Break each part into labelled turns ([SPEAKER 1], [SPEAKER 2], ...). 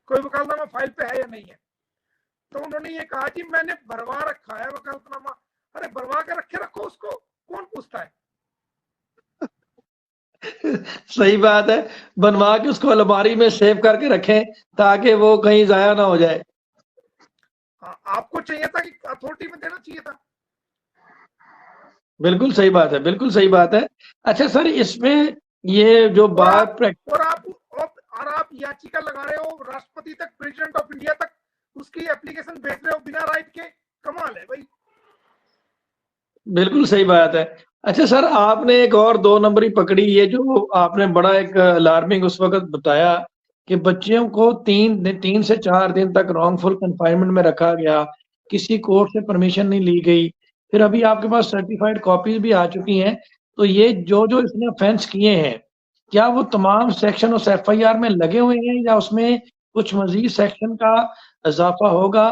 [SPEAKER 1] कोई वकालतनामा फाइल पे है या नहीं है। तो उन्होंने ये कहा कि मैंने भरवा रखा है वकालतनामा। अरे भरवा के रखो, उसको कौन पूछता है।
[SPEAKER 2] सही बात है, बनवा के उसको अलमारी में सेव करके रखें ताकि वो कहीं जाया ना हो जाए।
[SPEAKER 1] हाँ, आपको चाहिए था कि अथॉरिटी में देना चाहिए था।
[SPEAKER 2] बिल्कुल सही बात है, बिल्कुल सही बात है। अच्छा सर, इसमें ये जो बात
[SPEAKER 1] और आप याचिका लगा रहे हो राष्ट्रपति तक, प्रेसिडेंट ऑफ इंडिया तक उसकी एप्लीकेशन भेज रहे हो बिना राइट के, कमाल है भाई।
[SPEAKER 2] बिल्कुल सही बात है। अच्छा सर, आपने एक और 2 नंबरी पकड़ी, ये जो आपने बड़ा एक अलार्मिंग उस वक्त बताया कि बच्चियों को 3 से 4 दिन तक रॉन्गफुल कन्फाइनमेंट में रखा गया, किसी कोर्ट से परमिशन नहीं ली गई, फिर अभी आपके पास सर्टिफाइड कॉपीज भी आ चुकी हैं। तो ये जो जो इसने ऑफेंस किए हैं, क्या वो तमाम सेक्शन उस एफआईआर में लगे हुए हैं या उसमें कुछ मजीद सेक्शन का इजाफा होगा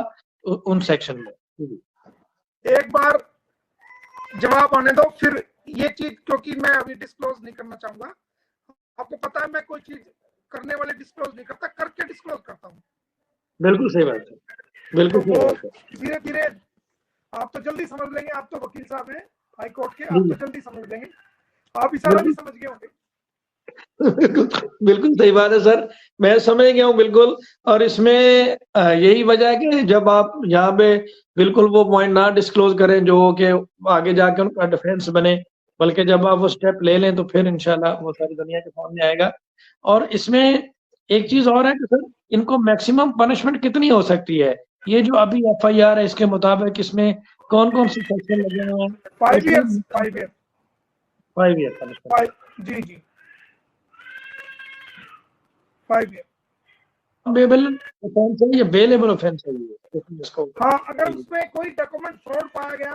[SPEAKER 2] उन सेक्शन में?
[SPEAKER 1] एक बार जवाब आने दो, फिर ये चीज, क्योंकि मैं अभी डिस्क्लोज नहीं करना चाहूंगा। आपको पता है मैं कोई चीज करने वाले डिस्क्लोज नहीं करता, करके डिस्क्लोज करता हूँ।
[SPEAKER 2] बिल्कुल सही बात है, बिल्कुल
[SPEAKER 1] तो
[SPEAKER 2] सही बात है।
[SPEAKER 1] धीरे धीरे आप तो जल्दी समझ लेंगे, आप तो वकील साहब हैं हाई कोर्ट के, आप तो जल्दी समझ लेंगे, आप इशारा भी समझ गए होंगे।
[SPEAKER 2] बिल्कुल सही बात है सर, मैं समझ गया हूँ बिल्कुल। और इसमें यही वजह है कि जब आप यहाँ पे बिल्कुल वो पॉइंट ना डिस्क्लोज करें जो कि आगे जाके उनका डिफेंस बने, बल्कि जब आप वो स्टेप ले लें तो फिर इंशाल्लाह वो सारी दुनिया के सामने आएगा। और इसमें एक चीज और है कि सर, इनको मैक्सिमम पनिशमेंट कितनी हो सकती है? ये जो अभी एफआईआर है इसके मुताबिक इसमें कौन कौन सी सेक्शन लगे हुए हैं?
[SPEAKER 1] 5 ईयर्स 5 ईयर
[SPEAKER 2] 5 ईयर पनिशमेंट।
[SPEAKER 1] जी जी 5 ईयर।
[SPEAKER 2] बेबल ऑफेंस है ये, बेलेबल ऑफेंस है ये इसको।
[SPEAKER 1] हाँ, अगर उसमें कोई डॉक्यूमेंट फ्रॉड पाया गया,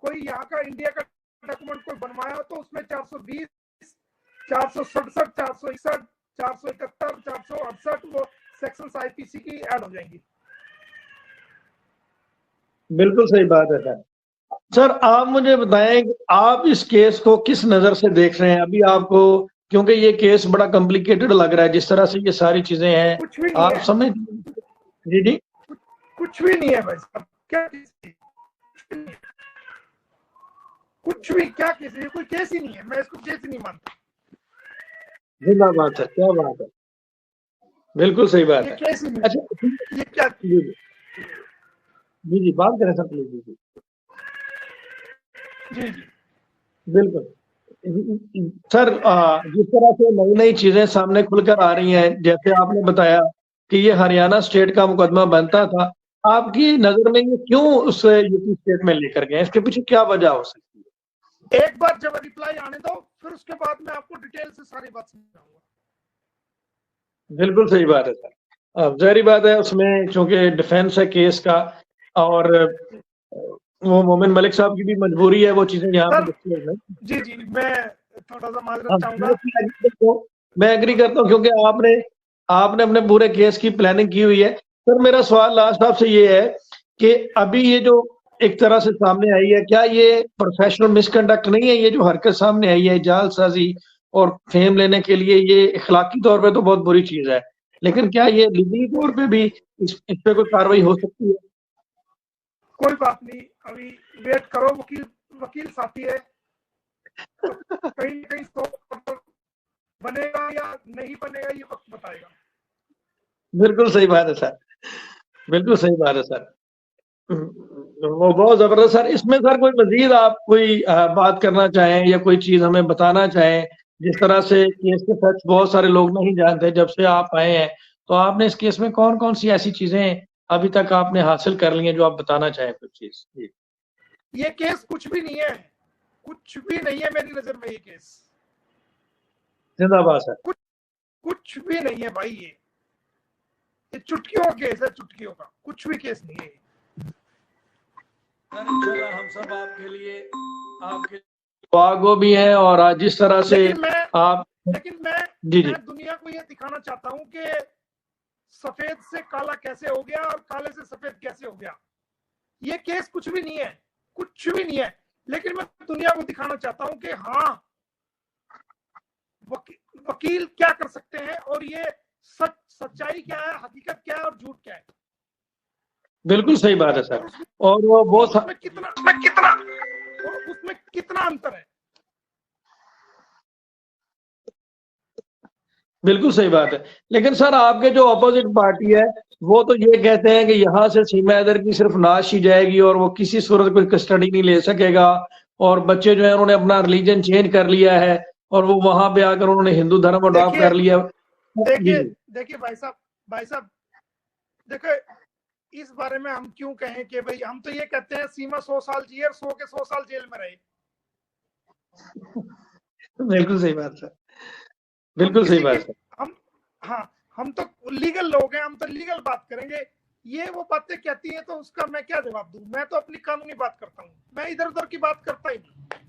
[SPEAKER 1] कोई यहाँ का इंडिया का डॉक्यूमेंट कोई बनवाया, तो उसमें 420, 467, 461, 471, 468 वो सेक्शंस आईपीसी की ऐड हो जाएंगी।
[SPEAKER 2] बिल्कुल सही बात है सर। सर आप मुझे बताएं कि आप इस केस को किस नजर से देख रहे हैं अभी आपको, क्योंकि ये केस बड़ा कॉम्प्लिकेटेड लग रहा है जिस तरह से ये सारी चीजें हैं।
[SPEAKER 1] कुछ भी नहीं
[SPEAKER 2] आप
[SPEAKER 1] है,
[SPEAKER 2] समझ जी जी
[SPEAKER 1] कुछ भी नहीं है भाई साहब, क्या कुछ भी, क्या केस है, कोई केस ही नहीं है, मैं इसको केस ही नहीं मानता।
[SPEAKER 2] जिंदाबाद है, क्या बात है, बिल्कुल सही बात
[SPEAKER 1] ये
[SPEAKER 2] है।
[SPEAKER 1] केस ही नहीं।
[SPEAKER 2] अच्छा
[SPEAKER 1] ये क्या
[SPEAKER 2] जी जी जी बात करें सर प्लीज। जी
[SPEAKER 1] जी जी
[SPEAKER 2] बिल्कुल सर, जिस तरह से नई नई चीजें सामने खुलकर आ रही हैं, जैसे आपने बताया कि ये हरियाणा स्टेट का मुकदमा बनता था, आपकी नजर में ये क्यों उस यूपी स्टेट में लेकर गए, इसके पीछे क्या वजह हो सकती है?
[SPEAKER 1] एक बार जब रिप्लाई आने दो, फिर उसके बाद मैं आपको डिटेल से सारी बात समझाऊंगा।
[SPEAKER 2] बिल्कुल सही बात है सर, जाहिर बात है उसमें चूंकि डिफेंस है केस का, और वो मोमिन मलिक साहब की भी मजबूरी है वो चीजें यहाँ पे डिस्क्लोज नहीं।
[SPEAKER 1] जी जी, मैं थोड़ा सा माजरत चाहूंगा।
[SPEAKER 2] मैं एग्री करता हूँ क्योंकि आपने आपने अपने पूरे केस की प्लानिंग की हुई है। सर मेरा सवाल लास्ट आपसे ये है कि अभी ये जो एक तरह से सामने आई है, क्या ये प्रोफेशनल मिसकंडक्ट नहीं है? ये जो हरकत सामने आई है जालसाजी और फेम लेने के लिए, ये इखलाकी तौर पे तो बहुत बुरी चीज है, लेकिन क्या ये लीगली तौर पे भी इस पे कोई कार्रवाई हो सकती है?
[SPEAKER 1] कोई बात नहीं, अभी वेट करो, वकील साथी है, तो कहीं कहीं तो बनेगा या नहीं बनेगा ये वक्त बताएगा।
[SPEAKER 2] बिल्कुल सही बात है सर, बिल्कुल सही बात है सर, वो बहुत जबरदस्त। सर इसमें सर कोई मजीद आप कोई बात करना चाहें या कोई चीज हमें बताना चाहें? जिस तरह से केस के फैक्ट्स बहुत सारे लोग नहीं जानते, जब से आप आए हैं तो आपने इस केस में कौन कौन सी ऐसी चीजें अभी तक आपने हासिल कर ली हैं जो आप बताना चाहें कुछ चीज? जी।
[SPEAKER 1] ये केस कुछ भी नहीं है, कुछ भी नहीं है मेरी नजर में, ये केस
[SPEAKER 2] जिंदाबाद सर।
[SPEAKER 1] कुछ भी नहीं है भाई, ये चुटकियों का केस है, चुटकियों का, कुछ भी केस नहीं है।
[SPEAKER 2] हम सब आपके लिए आपके दुआ भी हैं, और आज जिस तरह से
[SPEAKER 1] लेकिन मैं
[SPEAKER 2] जी जी
[SPEAKER 1] दुनिया को ये दिखाना चाहता हूं कि सफेद से काला कैसे हो गया और काले से सफेद कैसे हो गया। ये केस कुछ भी नहीं है, कुछ भी नहीं है, लेकिन मैं दुनिया को दिखाना चाहता हूं कि हाँ, वकील क्या कर सकते हैं, और ये सच्चाई क्या है, हकीकत क्या है और झूठ क्या है।
[SPEAKER 2] बिल्कुल सही बात है सर। और वो
[SPEAKER 1] उसमें कितना अंतर है।
[SPEAKER 2] बिल्कुल सही बात है। लेकिन सर आपके जो अपोजिट पार्टी है वो तो ये कहते हैं कि यहाँ से सीमा हैदर की सिर्फ नाश ही जाएगी और वो किसी सूरत कोई कस्टडी नहीं ले सकेगा, और बच्चे जो है उन्होंने अपना रिलीजन चेंज कर लिया है और वो वहां पे आकर उन्होंने हिंदू धर्म अडॉप्ट कर लिया।
[SPEAKER 1] देखिए भाई साहब देखो, इस बारे में हम क्यों कहें कि भाई, हम तो ये कहते हैं सीमा 100 साल जिए और 100 के 100 साल जेल में रहे।
[SPEAKER 2] बिल्कुल सही बात सर, बिल्कुल सही बात
[SPEAKER 1] है। हम तो लीगल लोग हैं, हम तो लीगल बात करेंगे। ये वो बातें कहती हैं तो उसका मैं क्या जवाब दूं। मैं तो अपनी कानूनी बात करता हूँ, मैं इधर उधर की बात करता ही नहीं।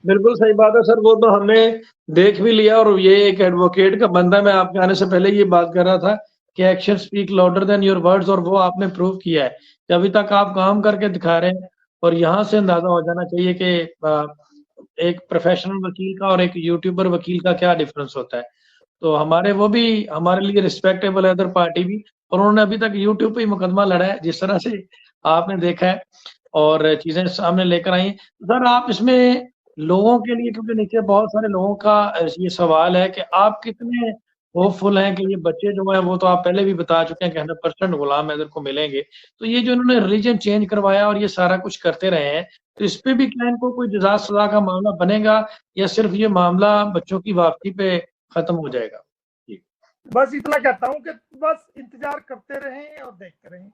[SPEAKER 2] बिल्कुल सही बात है सर, वो तो हमने देख भी लिया। और ये एक एडवोकेट का बंदा, मैं आपके आने से पहले ये बात कर रहा था कि action speak louder than your words, और वो आपने प्रूव किया है कि अभी तक आप काम करके दिखा रहे हैं। और यहाँ से अंदाजा हो जाना चाहिए कि एक प्रोफेशनल वकील का और एक यूट्यूबर वकील का क्या डिफरेंस होता है। तो हमारे वो भी हमारे लिए रिस्पेक्टेबल है, अदर पार्टी भी, और उन्होंने अभी तक यूट्यूब पे ही मुकदमा लड़ा है जिस तरह से आपने देखा है और चीजें सामने लेकर आई। सर आप इसमें लोगों के लिए, क्योंकि नीचे बहुत सारे लोगों का ये सवाल है कि आप कितने होपफुल हैं कि ये बच्चे जो है, वो तो आप पहले भी बता चुके हैं कि 100% गुलाम हैदर को मिलेंगे। तो ये जो इन्होंने रिलीजन चेंज करवाया और ये सारा कुछ करते रहे हैं, तो इस पे भी क्या इनको कोई जज़ा सजा का मामला बनेगा या सिर्फ ये मामला बच्चों की वापसी पे खत्म हो जाएगा?
[SPEAKER 1] बस इतना कहता हूँ कि बस इंतजार करते रहें और देखते रहें।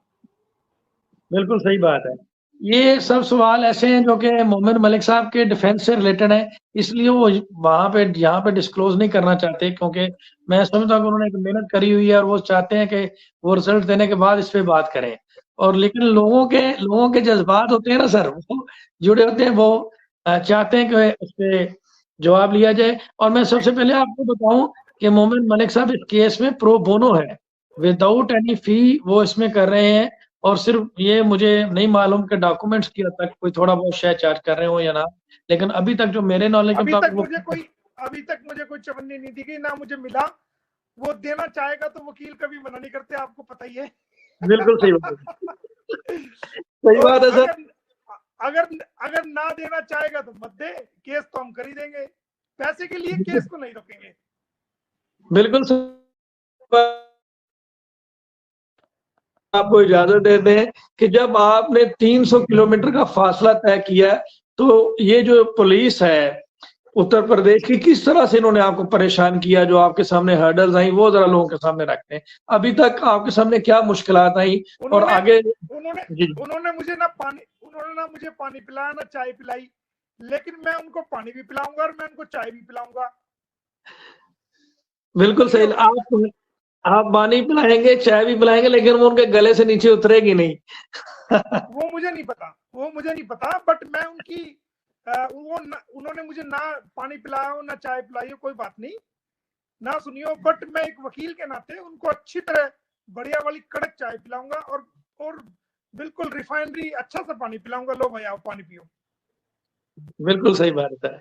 [SPEAKER 2] बिल्कुल सही बात है। ये सब सवाल ऐसे हैं जो कि मोमिन मलिक साहब के डिफेंस से रिलेटेड है, इसलिए वो वहां पे यहाँ पे डिस्क्लोज नहीं करना चाहते, क्योंकि मैं समझता हूँ कि उन्होंने एक मेहनत करी हुई है और वो चाहते हैं कि वो रिजल्ट देने के बाद इस पे बात करें। और लेकिन लोगों के जज्बात होते हैं ना सर, वो जुड़े होते हैं, वो चाहते हैं कि उस पे जवाब लिया जाए। और मैं सबसे पहले आपको बताऊं कि मोमिन मलिक साहब इस केस में प्रो बोनो है, विदाउट एनी फी वो इसमें कर रहे हैं। और सिर्फ ये मुझे नहीं मालूम कि डॉक्यूमेंट्स की हद तक कोई थोड़ा बहुत शायद चार्ज कर रहे हो या ना, लेकिन अभी तक जो मेरे नॉलेज
[SPEAKER 1] अभी तक मुझे कोई चवन्नी नहीं दी गई, ना मुझे मिला। वो देना चाहेगा तो वकील कभी मना नहीं करते, आपको पता ही है।
[SPEAKER 2] बिल्कुल सही बात है, सही बात है सर।
[SPEAKER 1] अगर ना देना चाहेगा तो मत दे, केस तो हम कर ही देंगे। पैसे के लिए केस को नहीं रोकेंगे।
[SPEAKER 2] बिल्कुल सर। आपको इजाजत देते हैं कि जब आपने 300 किलोमीटर का फासला तय किया, तो ये जो पुलिस है उत्तर प्रदेश की, किस तरह से इन्होंने आपको परेशान किया, जो आपके सामने हर्डल्स आई वो जरा लोगों के सामने रखते हैं। अभी तक आपके सामने क्या मुश्किलात आई और आगे?
[SPEAKER 1] उन्होंने मुझे पानी पिलाया, ना चाय पिलाई, लेकिन मैं उनको पानी भी पिलाऊंगा और मैं उनको चाय भी पिलाऊंगा।
[SPEAKER 2] बिल्कुल सही। आप पानी पिलाएंगे, चाय भी पिलाएंगे, लेकिन वो उनके गले से नीचे उतरेगी नहीं।
[SPEAKER 1] वो मुझे नहीं पता, बट मैं उनकी उन्होंने मुझे ना पानी पिलाया हो ना चाय पिलाई हो, कोई बात नहीं, ना सुनियो, बट मैं एक वकील के नाते उनको अच्छी तरह बढ़िया वाली कड़क चाय पिलाऊंगा और बिल्कुल रिफाइनरी अच्छा सा पानी पिलाऊंगा। लो भाई आओ पानी पियो।
[SPEAKER 2] बिल्कुल सही बात है।